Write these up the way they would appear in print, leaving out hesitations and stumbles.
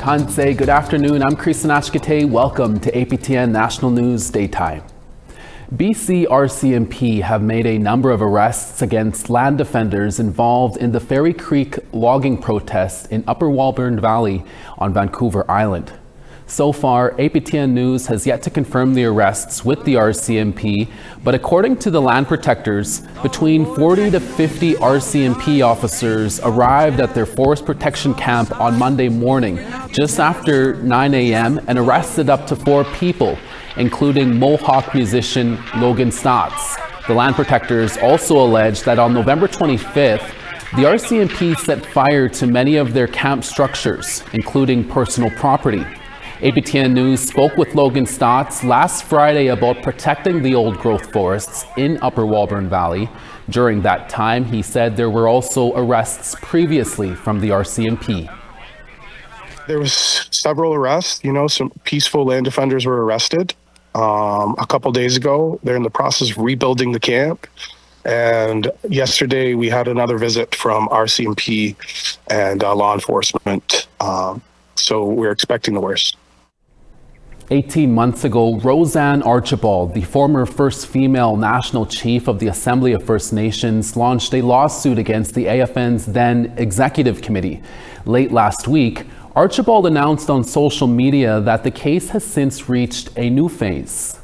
Tanse, good afternoon. I'm Christian Ashkate. Welcome to APTN National News Daytime. BC RCMP have made a number of arrests against land defenders involved in the Fairy Creek logging protests in Upper Walbran Valley on Vancouver Island. So far, APTN News has yet to confirm the arrests with the RCMP, but according to the land protectors, between 40 to 50 RCMP officers arrived at their forest protection camp on Monday morning, just after 9 a.m. and arrested up to 4 people, including Mohawk musician Logan Stotts. The land protectors also alleged that on November 25th, the RCMP set fire to many of their camp structures, including personal property. APTN News spoke with Logan Stotts last Friday about protecting the old growth forests in Upper Walbran Valley. During that time, he said there were also arrests previously from the RCMP. There was several arrests, some peaceful land defenders were arrested a couple days ago. They're in the process of rebuilding the camp. And yesterday we had another visit from RCMP and law enforcement. So we're expecting the worst. 18 months ago, Roseanne Archibald, the former first female national chief of the Assembly of First Nations, launched a lawsuit against the AFN's then executive committee. Late last week, Archibald announced on social media that the case has since reached a new phase.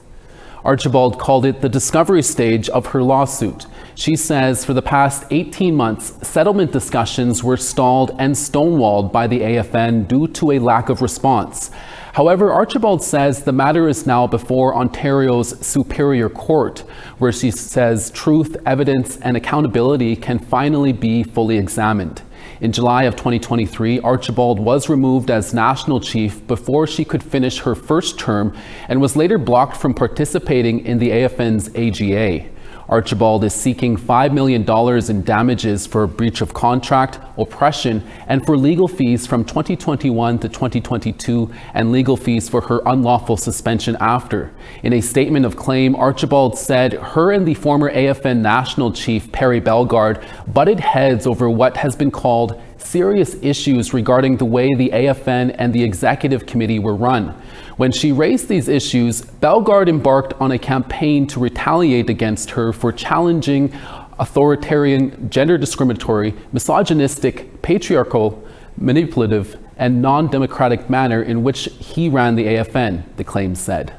Archibald called it the discovery stage of her lawsuit. She says for the past 18 months, settlement discussions were stalled and stonewalled by the AFN due to a lack of response. However, Archibald says the matter is now before Ontario's Superior Court, where she says truth, evidence, and accountability can finally be fully examined. In July of 2023, Archibald was removed as national chief before she could finish her first term and was later blocked from participating in the AFN's AGA. Archibald is seeking $5 million in damages for breach of contract, oppression, and for legal fees from 2021 to 2022 and legal fees for her unlawful suspension after. In a statement of claim, Archibald said her and the former AFN national chief, Perry Bellegarde, butted heads over what has been called serious issues regarding the way the AFN and the executive committee were run. When she raised these issues, Bellegarde embarked on a campaign to retaliate against her for challenging authoritarian, gender discriminatory, misogynistic, patriarchal, manipulative, and non-democratic manner in which he ran the AFN, the claim said.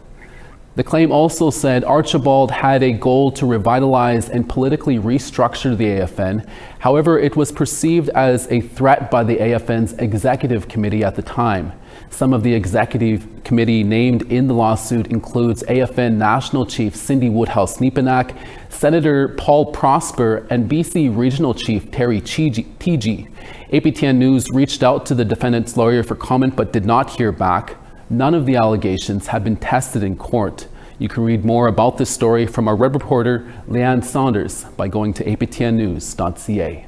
The claim also said Archibald had a goal to revitalize and politically restructure the AFN. However, it was perceived as a threat by the AFN's executive committee at the time. Some of the executive committee named in the lawsuit includes AFN National Chief Cindy Woodhouse-Nepenak, Senator Paul Prosper, and BC Regional Chief Terry Teegee. APTN News reached out to the defendant's lawyer for comment but did not hear back. None of the allegations have been tested in court. You can read more about this story from our web reporter, Leanne Saunders, by going to aptnnews.ca.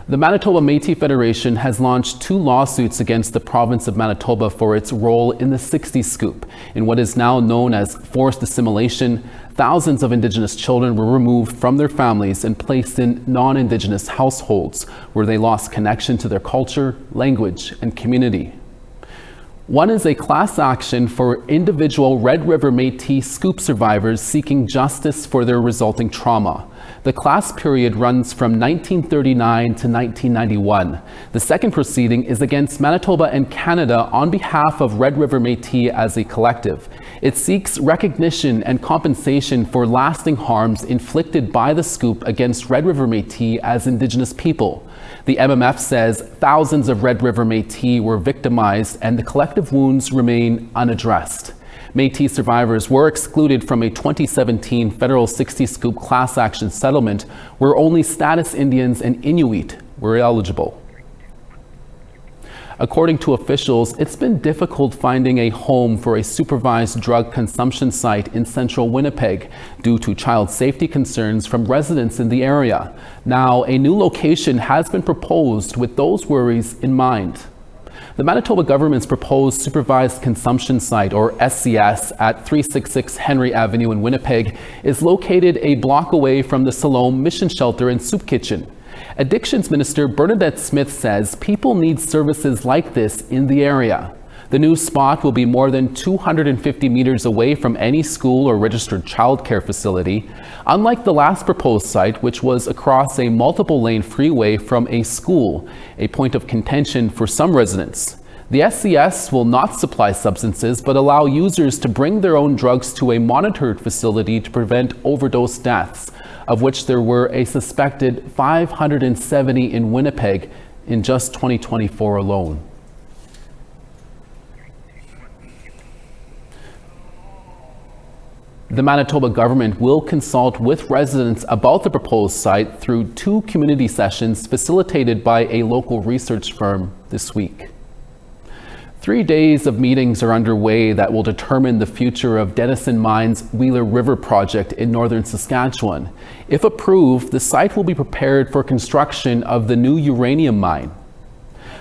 The Manitoba Métis Federation has launched 2 lawsuits against the province of Manitoba for its role in the 60s scoop. In what is now known as forced assimilation, thousands of Indigenous children were removed from their families and placed in non-Indigenous households, where they lost connection to their culture, language, and community. One is a class action for individual Red River Métis scoop survivors seeking justice for their resulting trauma. The class period runs from 1939 to 1991. The second proceeding is against Manitoba and Canada on behalf of Red River Métis as a collective. It seeks recognition and compensation for lasting harms inflicted by the scoop against Red River Métis as Indigenous people. The MMF says thousands of Red River Métis were victimized and the collective wounds remain unaddressed. Métis survivors were excluded from a 2017 federal 60 scoop class action settlement where only status Indians and Inuit were eligible. According to officials, it's been difficult finding a home for a supervised drug consumption site in central Winnipeg due to child safety concerns from residents in the area. Now, a new location has been proposed with those worries in mind. The Manitoba government's proposed supervised consumption site, or SCS, at 366 Henry Avenue in Winnipeg is located a block away from the Siloam Mission Shelter and Soup Kitchen. Addictions Minister Bernadette Smith says people need services like this in the area. The new spot will be more than 250 meters away from any school or registered childcare facility, unlike the last proposed site, which was across a multiple-lane freeway from a school, a point of contention for some residents. The SCS will not supply substances, but allow users to bring their own drugs to a monitored facility to prevent overdose deaths, of which there were a suspected 570 in Winnipeg in just 2024 alone. The Manitoba government will consult with residents about the proposed site through 2 community sessions facilitated by a local research firm this week. 3 days of meetings are underway that will determine the future of Denison Mine's Wheeler River project in northern Saskatchewan. If approved, the site will be prepared for construction of the new uranium mine.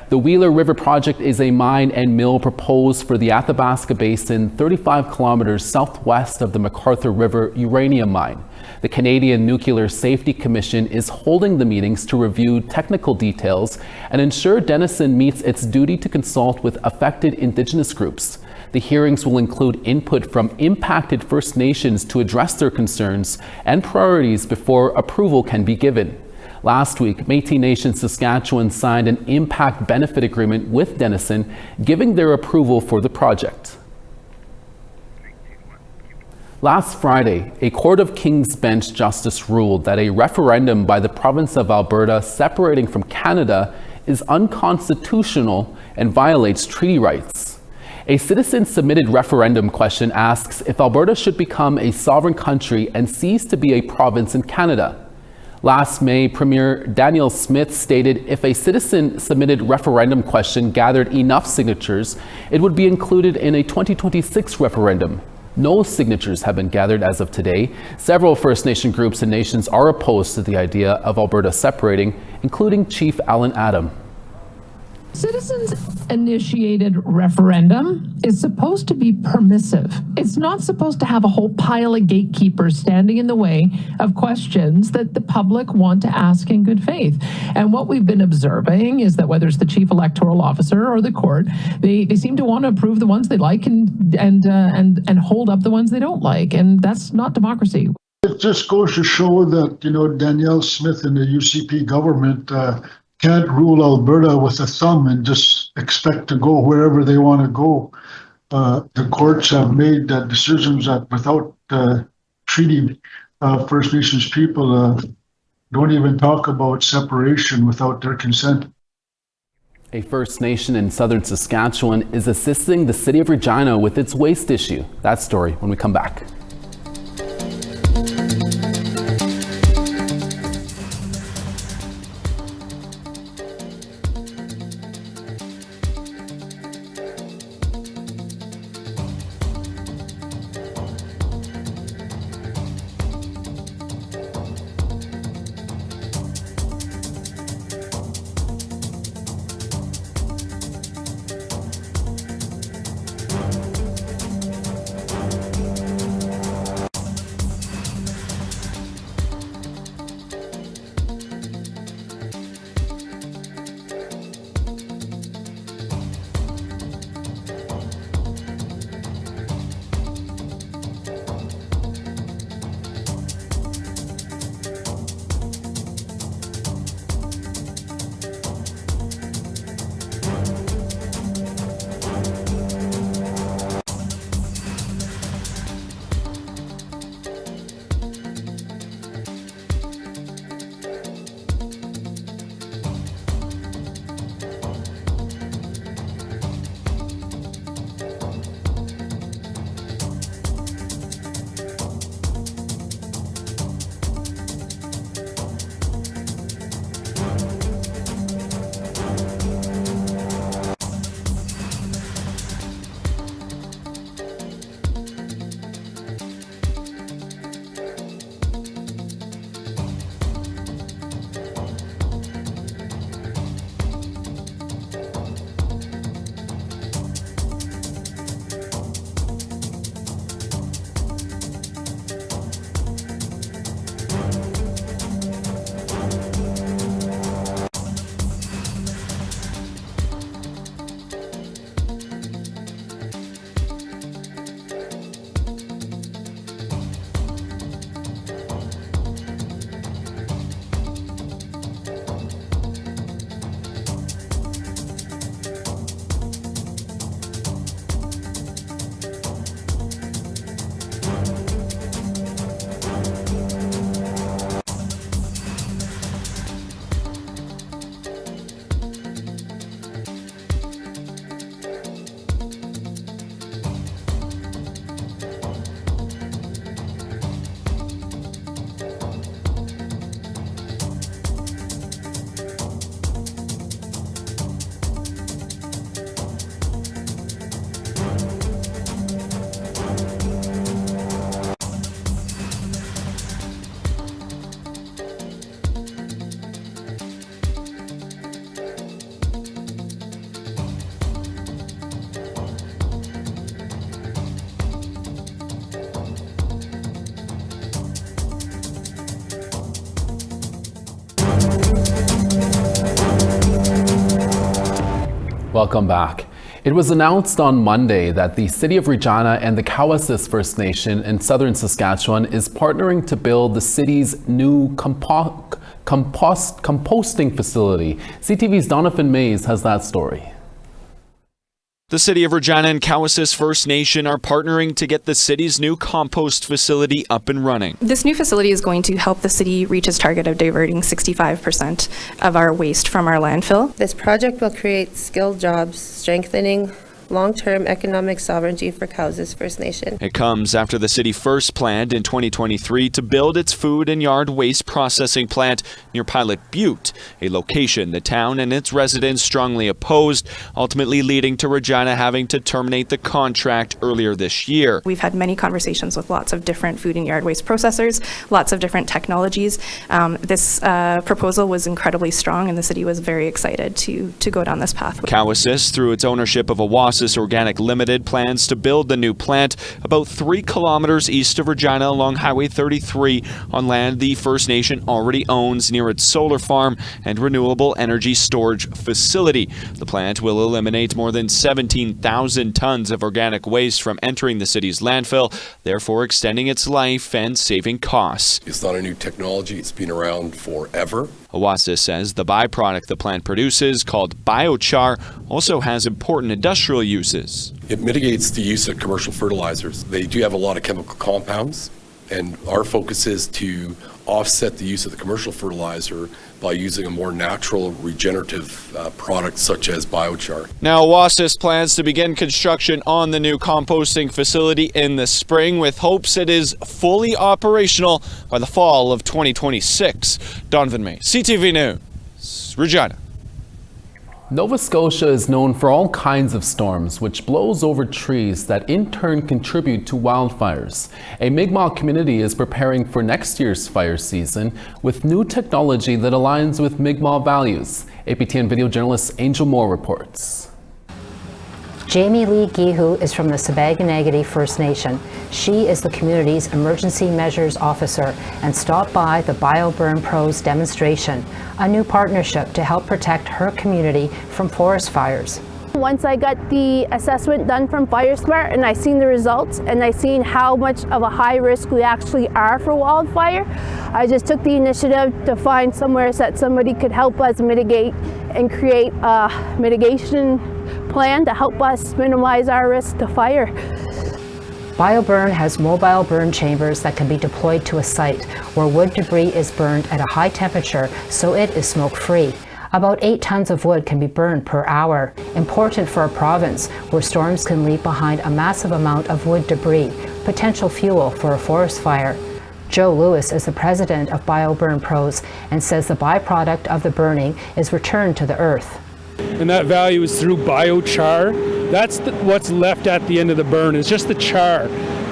The Wheeler River project is a mine and mill proposed for the Athabasca Basin, 35 kilometers southwest of the McArthur River uranium mine. The Canadian Nuclear Safety Commission is holding the meetings to review technical details and ensure Denison meets its duty to consult with affected Indigenous groups. The hearings will include input from impacted First Nations to address their concerns and priorities before approval can be given. Last week, Métis Nation Saskatchewan signed an impact benefit agreement with Denison, giving their approval for the project. Last Friday, a Court of King's Bench justice ruled that a referendum by the province of Alberta separating from Canada is unconstitutional and violates treaty rights. A citizen-submitted referendum question asks if Alberta should become a sovereign country and cease to be a province in Canada. Last May, Premier Daniel Smith stated if a citizen-submitted referendum question gathered enough signatures, it would be included in a 2026 referendum. No signatures have been gathered as of today. Several First Nation groups and nations are opposed to the idea of Alberta separating, including Chief Alan Adam. Citizens-initiated referendum is supposed to be permissive. It's not supposed to have a whole pile of gatekeepers standing in the way of questions that the public want to ask in good faith. And what we've been observing is that whether it's the chief electoral officer or the court, they seem to want to approve the ones they like and hold up the ones they don't like. And that's not democracy. It just goes to show that, Danielle Smith and the UCP government can't rule Alberta with a thumb and just expect to go wherever they want to go. The courts have made decisions that without treaty, First Nations people don't even talk about separation without their consent. A First Nation in southern Saskatchewan is assisting the city of Regina with its waste issue. That story when we come back. Welcome back. It was announced on Monday that the City of Regina and the Cowessess First Nation in southern Saskatchewan is partnering to build the city's new composting facility. CTV's Donovan Mays has that story. The City of Regina and Cowessess First Nation are partnering to get the city's new compost facility up and running. This new facility is going to help the city reach its target of diverting 65% of our waste from our landfill. This project will create skilled jobs, strengthening long-term economic sovereignty for Cowessess First Nation. It comes after the city first planned in 2023 to build its food and yard waste processing plant near Pilot Butte, a location the town and its residents strongly opposed, ultimately leading to Regina having to terminate the contract earlier this year. We've had many conversations with lots of different food and yard waste processors, lots of different technologies. This proposal was incredibly strong and the city was very excited to go down this path. Cowessess, through its ownership of Oasis Organic Limited, plans to build the new plant about 3 kilometers east of Regina along Highway 33 on land the First Nation already owns near its solar farm and renewable energy storage facility. The plant will eliminate more than 17,000 tons of organic waste from entering the city's landfill, therefore extending its life and saving costs. It's not a new technology, it's been around forever. Oasis says the byproduct the plant produces, called biochar, also has important industrial uses. It mitigates the use of commercial fertilizers. They do have a lot of chemical compounds, and our focus is to offset the use of the commercial fertilizer by using a more natural, regenerative product such as biochar. Now, Oasis plans to begin construction on the new composting facility in the spring, with hopes it is fully operational by the fall of 2026. Donovan May, CTV News, Regina. Nova Scotia is known for all kinds of storms, which blows over trees that in turn contribute to wildfires. A Mi'kmaq community is preparing for next year's fire season with new technology that aligns with Mi'kmaq values. APTN video journalist Angel Moore reports. Jamie Lee Gihu is from the Sabaganagati First Nation. She is the community's emergency measures officer and stopped by the BioBurn Pros demonstration, a new partnership to help protect her community from forest fires. Once I got the assessment done from FireSmart and I seen the results and I seen how much of a high risk we actually are for wildfire, I just took the initiative to find somewhere that somebody could help us mitigate and create a mitigation plan to help us minimize our risk to fire. BioBurn has mobile burn chambers that can be deployed to a site where wood debris is burned at a high temperature so it is smoke-free. About 8 tons of wood can be burned per hour, important for a province where storms can leave behind a massive amount of wood debris, potential fuel for a forest fire. Joe Lewis is the president of BioBurn Pros and says the byproduct of the burning is returned to the earth. And that value is through biochar. That's what's left at the end of the burn, is just the char.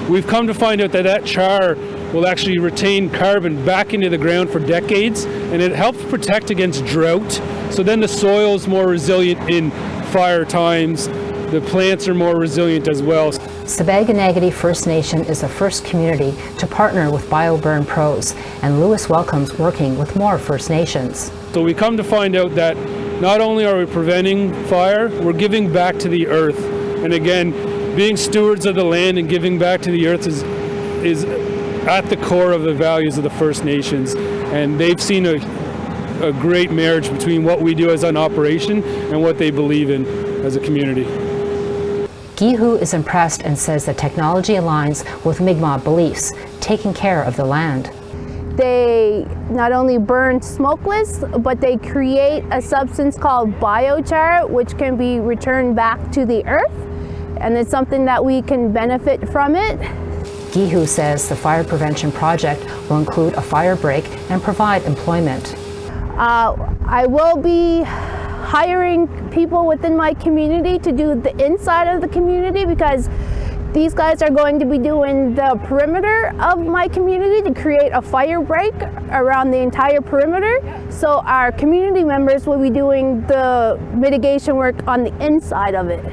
We've come to find out that that char will actually retain carbon back into the ground for decades, and it helps protect against drought. So then the soil is more resilient in fire times. The plants are more resilient as well. Sabaganagati First Nation is the first community to partner with BioBurn Pros, and Lewis welcomes working with more First Nations. So we come to find out that not only are we preventing fire, we're giving back to the earth. And again, being stewards of the land and giving back to the earth is at the core of the values of the First Nations. And they've seen a great marriage between what we do as an operation and what they believe in as a community. Gihu is impressed and says the technology aligns with Mi'kmaq beliefs, taking care of the land. They not only burn smokeless, but they create a substance called biochar, which can be returned back to the earth, and it's something that we can benefit from it. Gihu says the fire prevention project will include a fire break and provide employment. I will be hiring people within my community to do the inside of the community, because these guys are going to be doing the perimeter of my community to create a fire break around the entire perimeter. So our community members will be doing the mitigation work on the inside of it.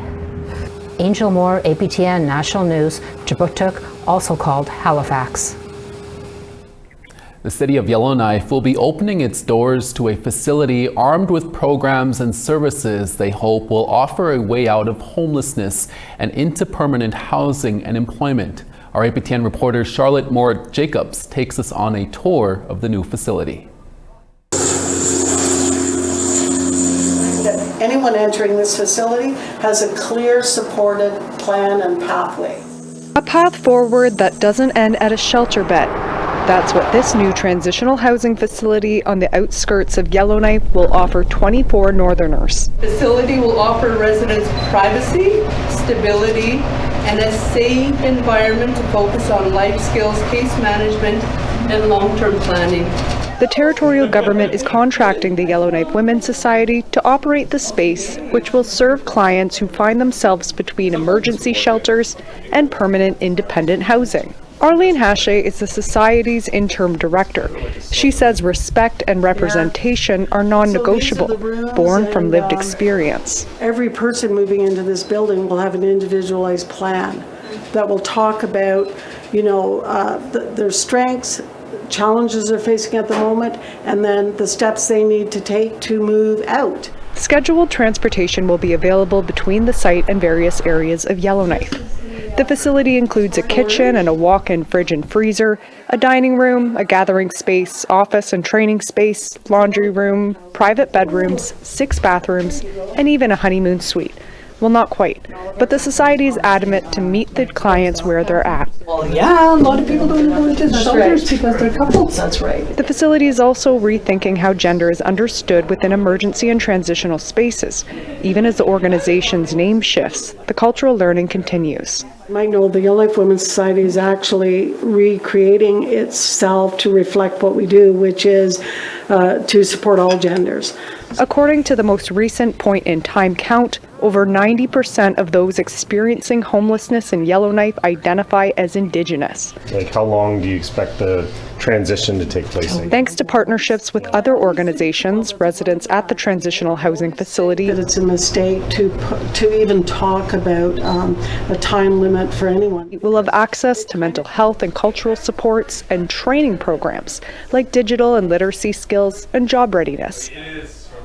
Angel Moore, APTN National News, Jabutuk, also called Halifax. The city of Yellowknife will be opening its doors to a facility armed with programs and services they hope will offer a way out of homelessness and into permanent housing and employment. Our APTN reporter Charlotte Moore-Jacobs takes us on a tour of the new facility. Anyone entering this facility has a clear, supported plan and pathway. A path forward that doesn't end at a shelter bed. That's what this new transitional housing facility on the outskirts of Yellowknife will offer 24 Northerners. The facility will offer residents privacy, stability, and a safe environment to focus on life skills, case management, and long-term planning. The territorial government is contracting the Yellowknife Women's Society to operate the space, which will serve clients who find themselves between emergency shelters and permanent independent housing. Arlene Hache is the Society's interim director. She says respect and representation are non-negotiable, born from lived experience. Every person moving into this building will have an individualized plan that will talk about, their strengths, challenges they're facing at the moment, and then the steps they need to take to move out. Scheduled transportation will be available between the site and various areas of Yellowknife. The facility includes a kitchen and a walk-in fridge and freezer, a dining room, a gathering space, office and training space, laundry room, private bedrooms, 6 bathrooms, and even a honeymoon suite. Well, not quite, but the Society is adamant to meet the clients where they're at. Well, yeah, a lot of people don't go into shelters because they're couples. That's right. The facility is also rethinking how gender is understood within emergency and transitional spaces. Even as the organization's name shifts, the cultural learning continues. You might know the Yellowknife Women's Society is actually recreating itself to reflect what we do, which is to support all genders. According to the most recent point-in-time count, over 90% of those experiencing homelessness in Yellowknife identify as Indigenous. Like, how long do you expect the transition to take place? Thanks to partnerships with other organizations, residents at the transitional housing facility. It's a mistake to even talk about a time limit for anyone. Will have access to mental health and cultural supports and training programs like digital and literacy skills and job readiness.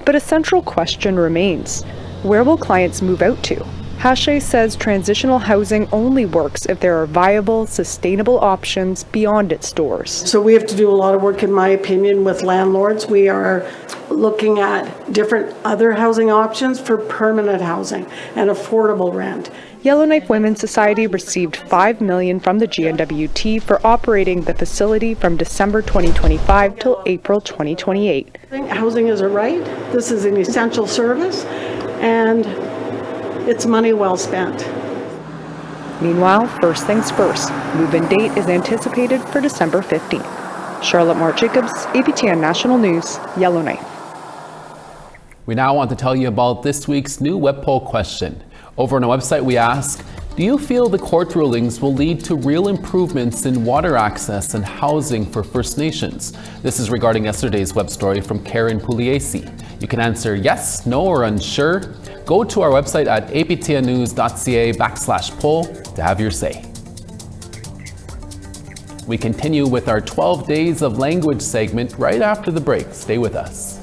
But a central question remains: where will clients move out to? Hache says transitional housing only works if there are viable, sustainable options beyond its doors. So we have to do a lot of work, in my opinion, with landlords. We are looking at different other housing options for permanent housing and affordable rent. Yellowknife Women's Society received $5 million from the GNWT for operating the facility from December 2025 till April 2028. Housing is a right. This is an essential service, and it's money well spent. Meanwhile, first things first, move-in date is anticipated for December 15th. Charlotte Moore-Jacobs, APTN National News, Yellowknife. We now want to tell you about this week's new web poll question. Over on our website, we ask, do you feel the court rulings will lead to real improvements in water access and housing for First Nations? This is regarding yesterday's web story from Karen Pugliese. You can answer yes, no, or unsure. Go to our website at aptnnews.ca/poll to have your say. We continue with our 12 Days of Language segment right after the break. Stay with us.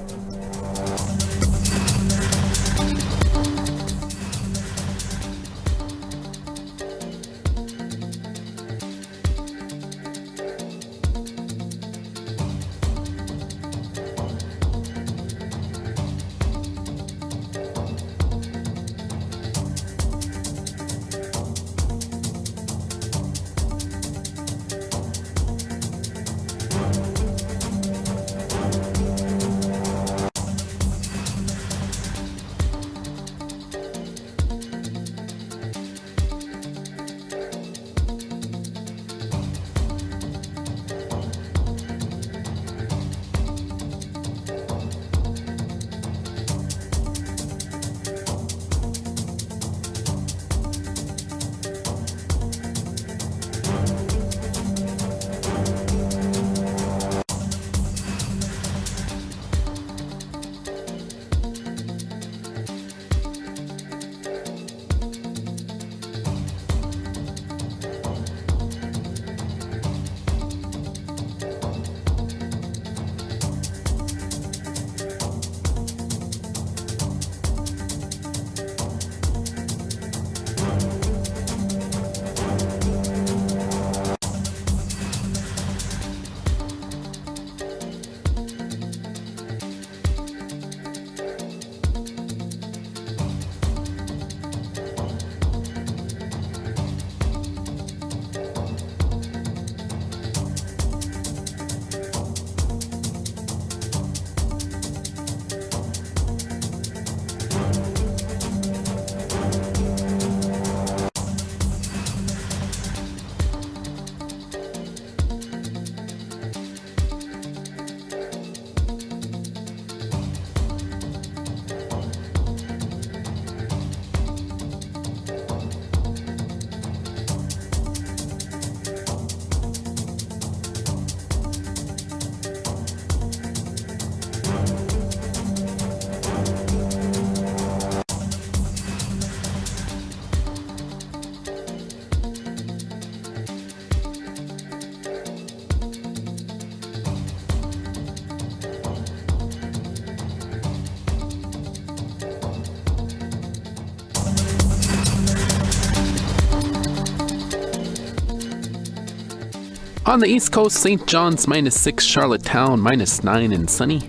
On the East Coast, St. John's -6, Charlottetown -9 and sunny.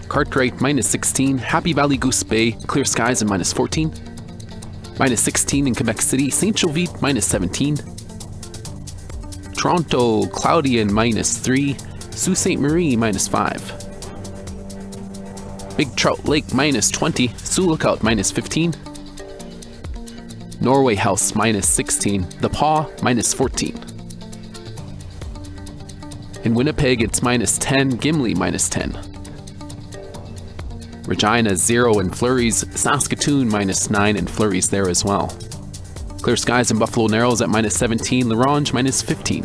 Cartwright -16, Happy Valley, Goose Bay, clear skies and -14. -16 in Quebec City, St. Jovite -17. Toronto, cloudy and -3. Sault Ste. Marie -5. Big Trout Lake -20. Sioux Lookout -15. Norway House -16. The Paw -14. In Winnipeg, it's -10. Gimli -10. Regina 0 and flurries. Saskatoon -9 and flurries there as well. Clear skies in Buffalo Narrows at -17. La Ronge -15.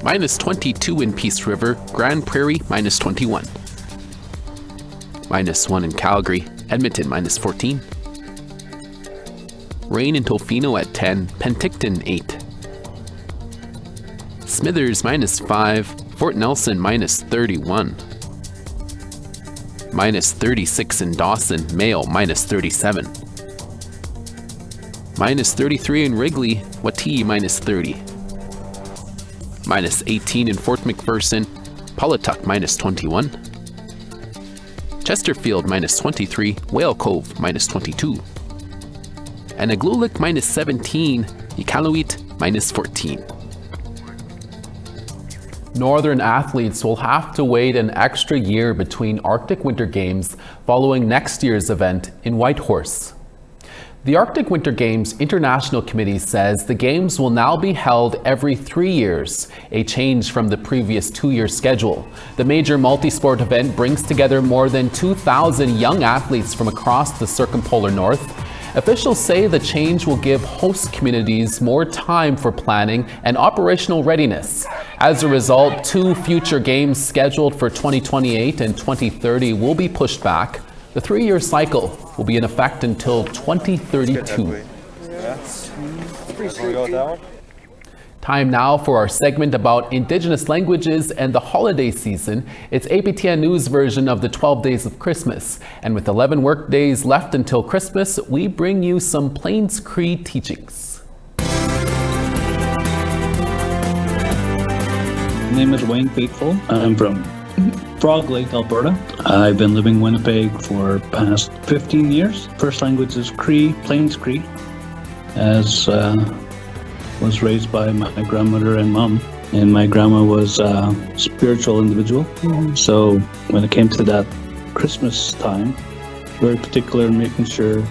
-22 in Peace River. Grand Prairie -21. -1 in Calgary. Edmonton -14. Rain in Tofino at 10. Penticton 8. Smithers -5. Fort Nelson -31. -36 in Dawson. Mayo -37. -33 in Wrigley. Watii -30. -18 in Fort McPherson. Pawlatuck -21. Chesterfield -23. Whale Cove -22. And Iqaluit -17. Iqaluit -14. Northern athletes will have to wait an extra year between Arctic Winter Games following next year's event in Whitehorse. The Arctic Winter Games International Committee says the Games will now be held every 3 years, a change from the previous 2-year schedule. The major multi-sport event brings together more than 2,000 young athletes from across the circumpolar north. Officials say the change will give host communities more time for planning and operational readiness. As a result, 2 future games scheduled for 2028 and 2030 will be pushed back. The 3-year cycle will be in effect until 2032. Time now for our segment about Indigenous languages and the holiday season. It's APTN News version of the 12 Days of Christmas. And with 11 work days left until Christmas, we bring you some Plains Cree teachings. My name is Wayne Faithful. I'm from Frog Lake, Alberta. I've been living in Winnipeg for past 15 years. First language is Cree, Plains Cree, as was raised by my grandmother and mom. And my grandma was a spiritual individual. So when it came to that Christmas time, very particular in making sure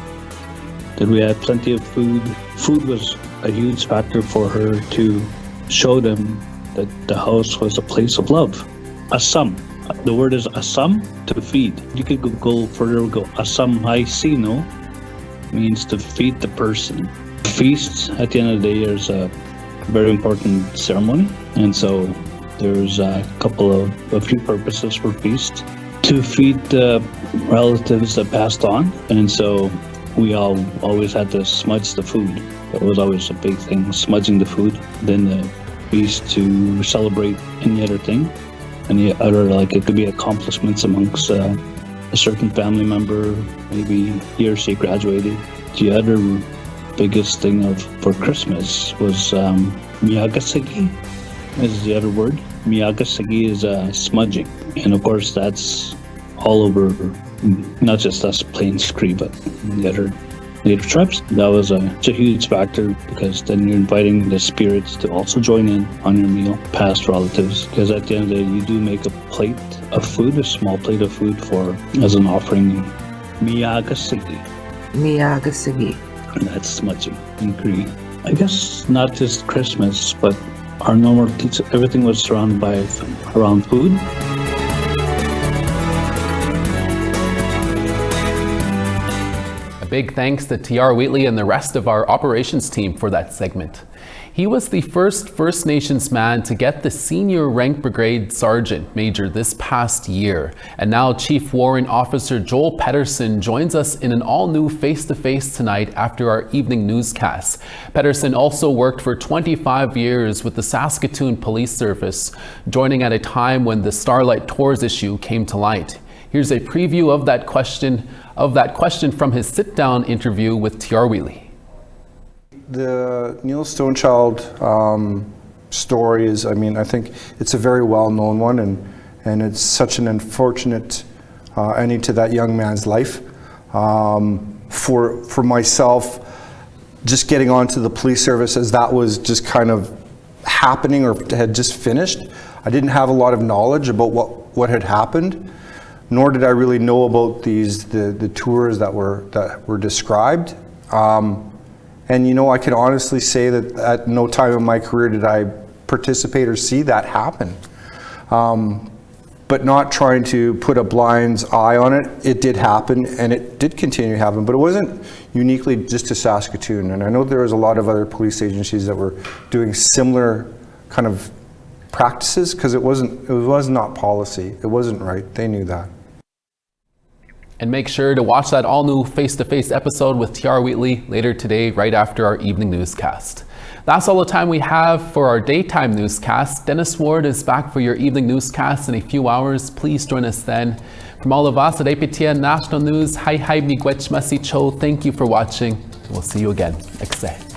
that we had plenty of food. Food was a huge factor for her to show them that the house was a place of love. Asam. The word is asam, to feed. You could go further, go asam haisino, means to feed the person. Feasts, at the end of the day, is a very important ceremony, and so there's a few purposes for feast. To feed the relatives that passed on, and so we always had to smudge the food. That was always a big thing, smudging the food. Then the feast to celebrate any other thing, any other, like it could be accomplishments amongst a certain family member, maybe year she graduated. The other biggest thing for Christmas was miyagasagi is the other word. Miyagasagi is smudging, and of course that's all over, not just us Plains Cree, but the other Native tribes. That was a huge factor, because then you're inviting the spirits to also join in on your meal, past relatives, because at the end of the day you do make a plate of food, a small plate of food as an offering. Miyagasagi. Miyagasagi. And that's smudging in Cree. I guess not just Christmas, but our normal teacher, everything was surrounded around food. A big thanks to T.R. Wheatley and the rest of our operations team for that segment. He was the first First Nations man to get the senior rank brigade sergeant major this past year. And now Chief Warrant Officer Joel Pedersen joins us in an all-new face-to-face tonight after our evening newscast. Pedersen also worked for 25 years with the Saskatoon Police Service, joining at a time when the Starlight Tours issue came to light. Here's a preview of that question from his sit-down interview with T.R. Wheatley. The Neil Stonechild story is, I mean, I think it's a very well-known one, and it's such an unfortunate ending to that young man's life. For myself, just getting onto the police service as that was just kind of happening or had just finished, I didn't have a lot of knowledge about what had happened, nor did I really know about the tours that were described. And you know, I can honestly say that at no time in my career did I participate or see that happen. But not trying to put a blind's eye on it, it did happen, and it did continue to happen, but it wasn't uniquely just to Saskatoon. And I know there was a lot of other police agencies that were doing similar kind of practices, because it was not policy. It wasn't right. They knew that. And make sure to watch that all-new face-to-face episode with Tiara Wheatley later today, right after our evening newscast. That's all the time we have for our daytime newscast. Dennis Ward is back for your evening newscast in a few hours. Please join us then. From all of us at APTN National News, hi miigwech masicho. Thank you for watching. We'll see you again. Ekse.